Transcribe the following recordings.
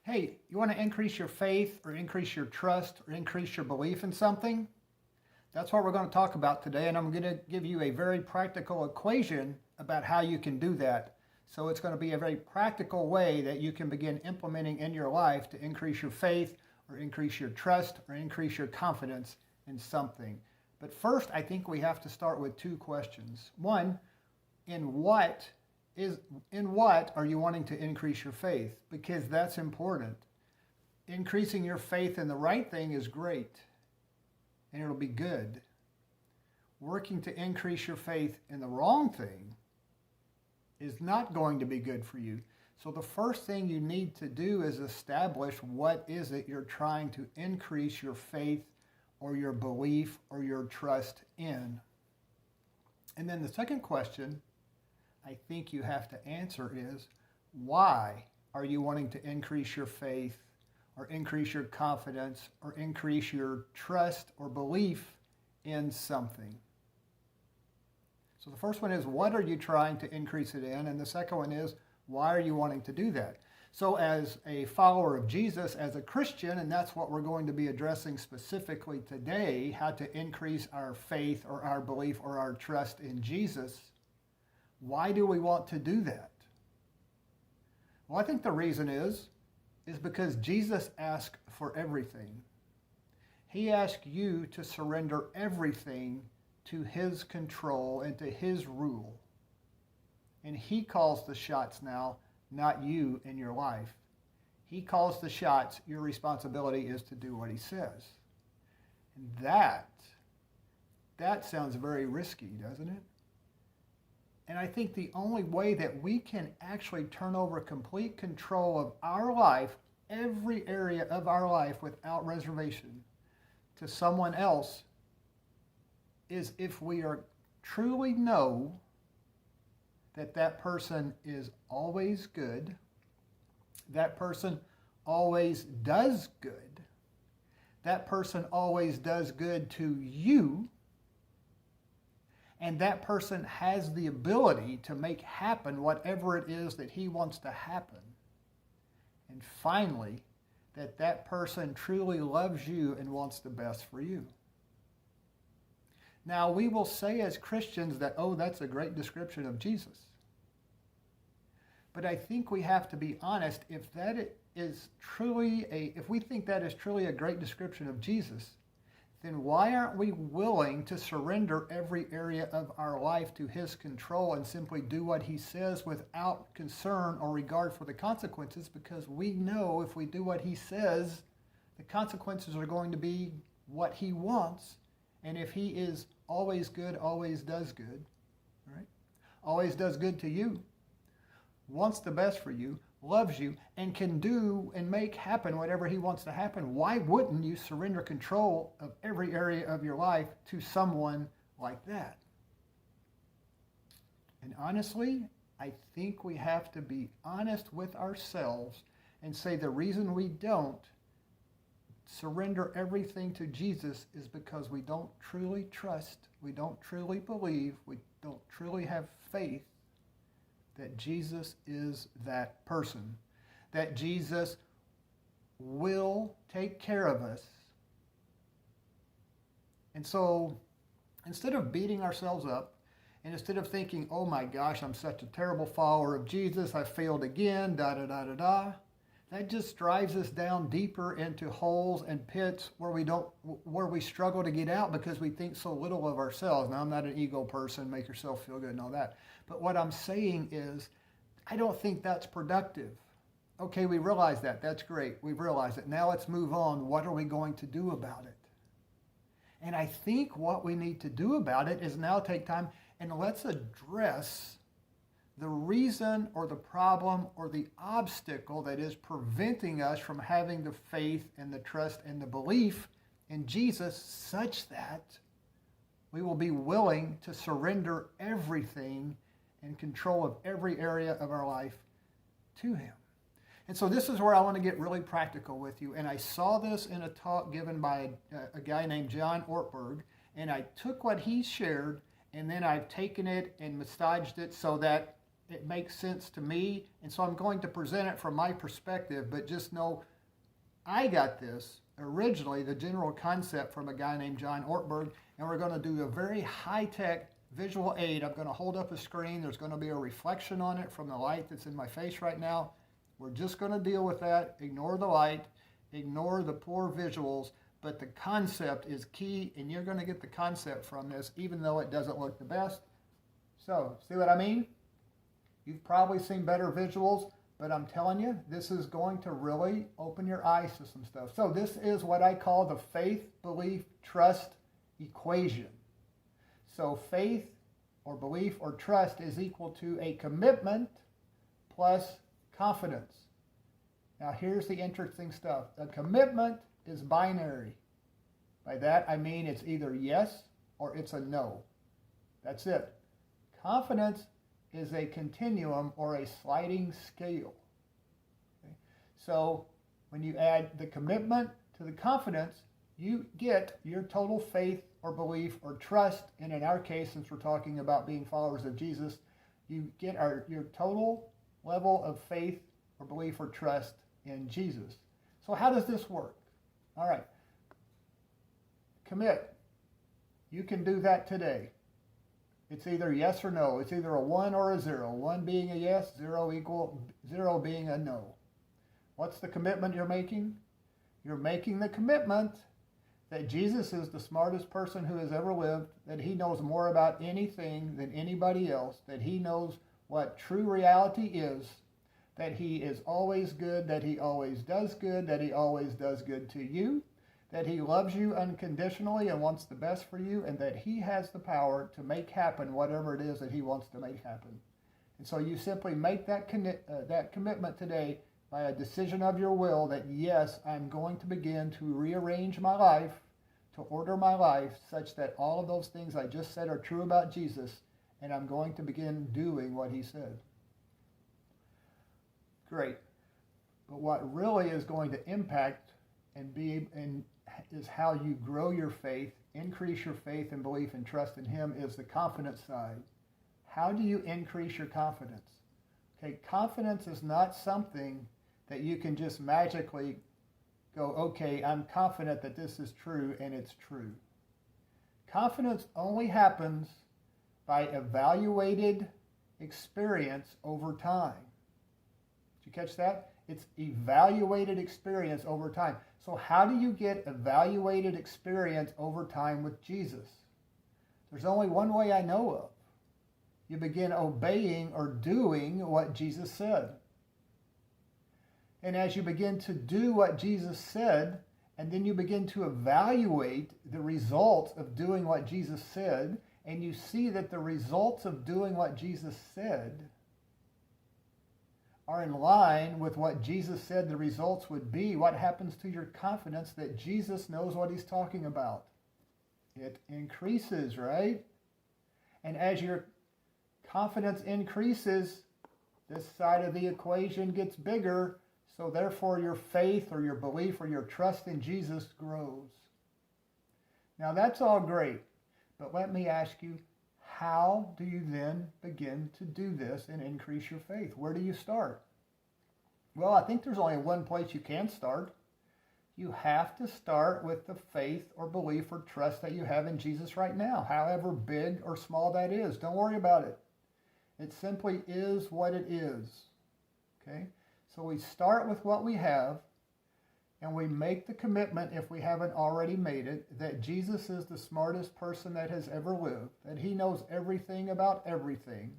Hey, you want to increase your faith or increase your trust or increase your belief in something? That's what we're going to talk about today, and I'm going to give you a very practical equation about how you can do that. So it's going to be a very practical way that you can begin implementing in your life to increase your faith or increase your trust or increase your confidence in something. But first, I think we have to start with two questions. One, in what are you wanting to increase your faith? Because that's important. Increasing your faith in the right thing is great, and it'll be good. Working to increase your faith in the wrong thing is not going to be good for you. So the first thing you need to do is establish what is it you're trying to increase your faith or your belief or your trust in. And then the second question I think you have to answer is, why are you wanting to increase your faith or increase your confidence or increase your trust or belief in something? So the first one is, what are you trying to increase it in? And the second one is, why are you wanting to do that? So as a follower of Jesus, as a Christian, and that's what we're going to be addressing specifically today, how to increase our faith or our belief or our trust in Jesus. Why do we want to do that? Well, I think the reason is because Jesus asked for everything. He asked you to surrender everything to his control and to his rule. And he calls the shots now, not you in your life. He calls the shots. Your responsibility is to do what he says. And that sounds very risky, doesn't it? And I think the only way that we can actually turn over complete control of our life, every area of our life without reservation, to someone else is if we are truly know that that person is always good, that person always does good, that person always does good to you, and that person has the ability to make happen whatever it is that he wants to happen. And finally, that person truly loves you and wants the best for you. Now, we will say as Christians that, oh, that's a great description of Jesus. But I think we have to be honest, if we think that is truly a great description of Jesus, then why aren't we willing to surrender every area of our life to his control and simply do what he says without concern or regard for the consequences? Because we know if we do what he says, the consequences are going to be what he wants. And if he is always good, always does good, right? Always does good to you, wants the best for you, loves you, and can do and make happen whatever he wants to happen, why wouldn't you surrender control of every area of your life to someone like that? And honestly, I think we have to be honest with ourselves and say the reason we don't surrender everything to Jesus is because we don't truly trust, we don't truly believe, we don't truly have faith that Jesus is that person, that Jesus will take care of us. And so instead of beating ourselves up, and instead of thinking, oh my gosh, I'm such a terrible follower of Jesus, I failed again, da-da-da-da-da, that just drives us down deeper into holes and pits where we struggle to get out because we think so little of ourselves. Now, I'm not an ego person, make yourself feel good and all that. But what I'm saying is, I don't think that's productive. Okay, we realize that. That's great. We've realized it. Now let's move on. What are we going to do about it? And I think what we need to do about it is now take time and let's address the reason or the problem or the obstacle that is preventing us from having the faith and the trust and the belief in Jesus such that we will be willing to surrender everything and control of every area of our life to him. And so this is where I want to get really practical with you. And I saw this in a talk given by a guy named John Ortberg, and I took what he shared and then I've taken it and massaged it so that it makes sense to me, and so I'm going to present it from my perspective, but just know I got this originally, the general concept, from a guy named John Ortberg, and we're going to do a very high-tech visual aid. I'm going to hold up a screen. There's going to be a reflection on it from the light that's in my face right now. We're just going to deal with that. Ignore the light, ignore the poor visuals, but the concept is key, and you're going to get the concept from this, even though it doesn't look the best. So, see what I mean? You've probably seen better visuals, but I'm telling you, this is going to really open your eyes to some stuff. So this is what I call the faith, belief, trust equation. So faith or belief or trust is equal to a commitment plus confidence. Now here's the interesting stuff. A commitment is binary. By that I mean it's either yes or it's a no. That's it. Confidence is a continuum or a sliding scale. Okay? So when you add the commitment to the confidence, you get your total faith or belief or trust, and in our case, since we're talking about being followers of Jesus, you get your total level of faith or belief or trust in Jesus. So how does this work? All right. Commit. You can do that today. It's either yes or no. It's either a 1 or a 0. 1 being a yes, 0 being a no. What's the commitment you're making? You're making the commitment that Jesus is the smartest person who has ever lived, that he knows more about anything than anybody else, that he knows what true reality is, that he is always good, that he always does good to you, that he loves you unconditionally and wants the best for you, and that he has the power to make happen whatever it is that he wants to make happen. And so you simply make that commitment today by a decision of your will that, yes, I'm going to begin to rearrange my life, to order my life such that all of those things I just said are true about Jesus, and I'm going to begin doing what he said. Great. But what really is going to impact is how you grow your faith, increase your faith and belief and trust in him, is the confidence side. How do you increase your confidence? Okay, confidence is not something that you can just magically go, okay, I'm confident that this is true, and it's true. Confidence only happens by evaluated experience over time. Did you catch that? It's evaluated experience over time. So how do you get evaluated experience over time with Jesus? There's only one way I know of. You begin obeying or doing what Jesus said. And as you begin to do what Jesus said, and then you begin to evaluate the results of doing what Jesus said, and you see that the results of doing what Jesus said are in line with what Jesus said the results would be, what happens to your confidence that Jesus knows what he's talking about? It increases, right? And as your confidence increases, this side of the equation gets bigger, so therefore your faith or your belief or your trust in Jesus grows. Now that's all great, but let me ask you, how do you then begin to do this and increase your faith? Where do you start? Well, I think there's only one place you can start. You have to start with the faith or belief or trust that you have in Jesus right now, however big or small that is. Don't worry about it. It simply is what it is. Okay? So we start with what we have, and we make the commitment, if we haven't already made it, that Jesus is the smartest person that has ever lived, that he knows everything about everything,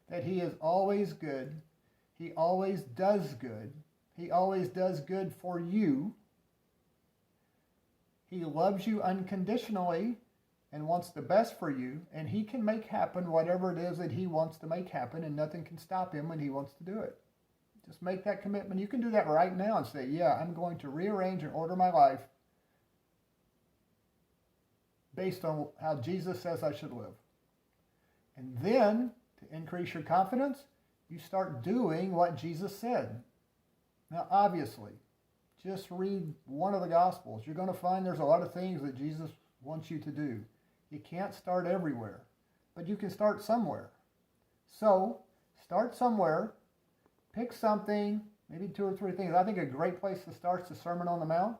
that he is always good, he always does good for you, he loves you unconditionally and wants the best for you, and he can make happen whatever it is that he wants to make happen, and nothing can stop him when he wants to do it. Just make that commitment. You can do that right now and say, yeah, I'm going to rearrange and order my life based on how Jesus says I should live. And then, to increase your confidence, you start doing what Jesus said. Now, obviously, just read one of the Gospels. You're going to find there's a lot of things that Jesus wants you to do. You can't start everywhere, but you can start somewhere. So, Start somewhere. Pick something, maybe 2 or 3 things. I think a great place to start is the Sermon on the Mount.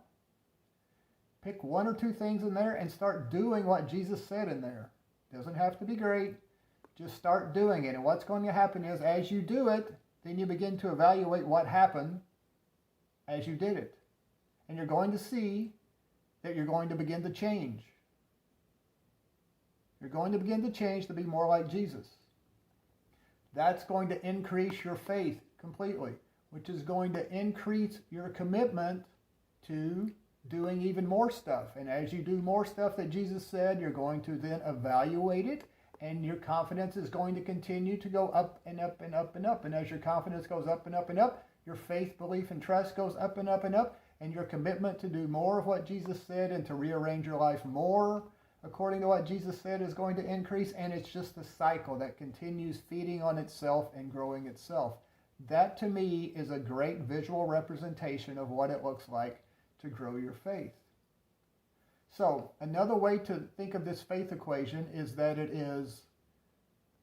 Pick 1 or 2 things in there and start doing what Jesus said in there. Doesn't have to be great. Just start doing it. And what's going to happen is, as you do it, then you begin to evaluate what happened as you did it. And you're going to see that you're going to begin to change. You're going to begin to change to be more like Jesus. That's going to increase your faith completely, which is going to increase your commitment to doing even more stuff. And as you do more stuff that Jesus said, you're going to then evaluate it, and your confidence is going to continue to go up and up and up and up. And as your confidence goes up and up and up, your faith, belief, and trust goes up and up and up, and your commitment to do more of what Jesus said and to rearrange your life more according to what Jesus said is going to increase. And it's just a cycle that continues feeding on itself and growing itself. That, to me, is a great visual representation of what it looks like to grow your faith. So, another way to think of this faith equation is that it is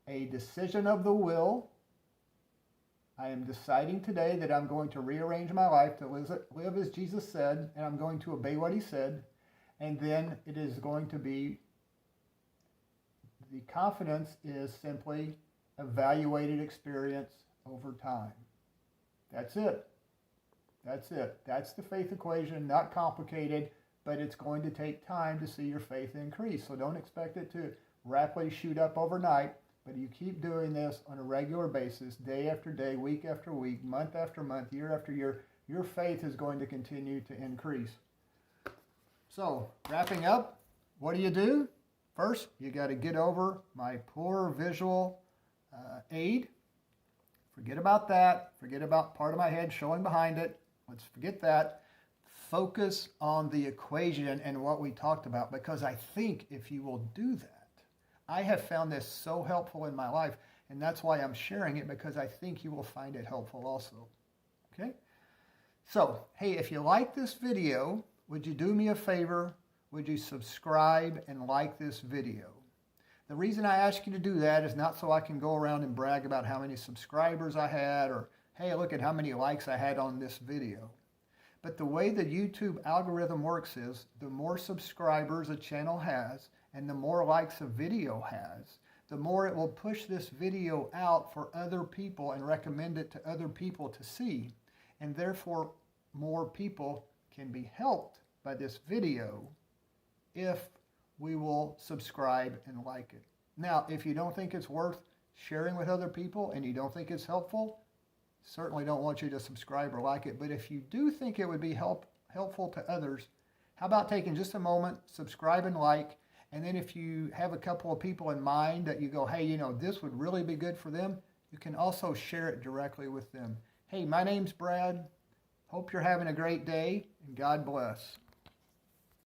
a decision of the will. I am deciding today that I'm going to rearrange my life to live as Jesus said, and I'm going to obey what he said. And then it is going to be, the confidence is simply evaluated experience over time. That's it. That's it. That's the faith equation, not complicated, but it's going to take time to see your faith increase. So don't expect it to rapidly shoot up overnight, but you keep doing this on a regular basis, day after day, week after week, month after month, year after year, your faith is going to continue to increase. So, wrapping up, what do? First, you got to get over my poor visual aid. Forget about that. Forget about part of my head showing behind it. Let's forget that. Focus on the equation and what we talked about, because I think if you will do that, I have found this so helpful in my life, and that's why I'm sharing it, because I think you will find it helpful also. Okay? So, hey, if you like this video, would you do me a favor? Would you subscribe and like this video? The reason I ask you to do that is not so I can go around and brag about how many subscribers I had, or, hey, look at how many likes I had on this video. But the way the YouTube algorithm works is, the more subscribers a channel has and the more likes a video has, the more it will push this video out for other people and recommend it to other people to see. And therefore, more people can be helped by this video if we will subscribe and like it. Now, if you don't think it's worth sharing with other people and you don't think it's helpful, certainly don't want you to subscribe or like it. But if you do think it would be helpful to others, how about taking just a moment, subscribe and like, and then if you have a couple of people in mind that you go, hey, you know, this would really be good for them, you can also share it directly with them. Hey, my name's Brad. Hope you're having a great day, and God bless.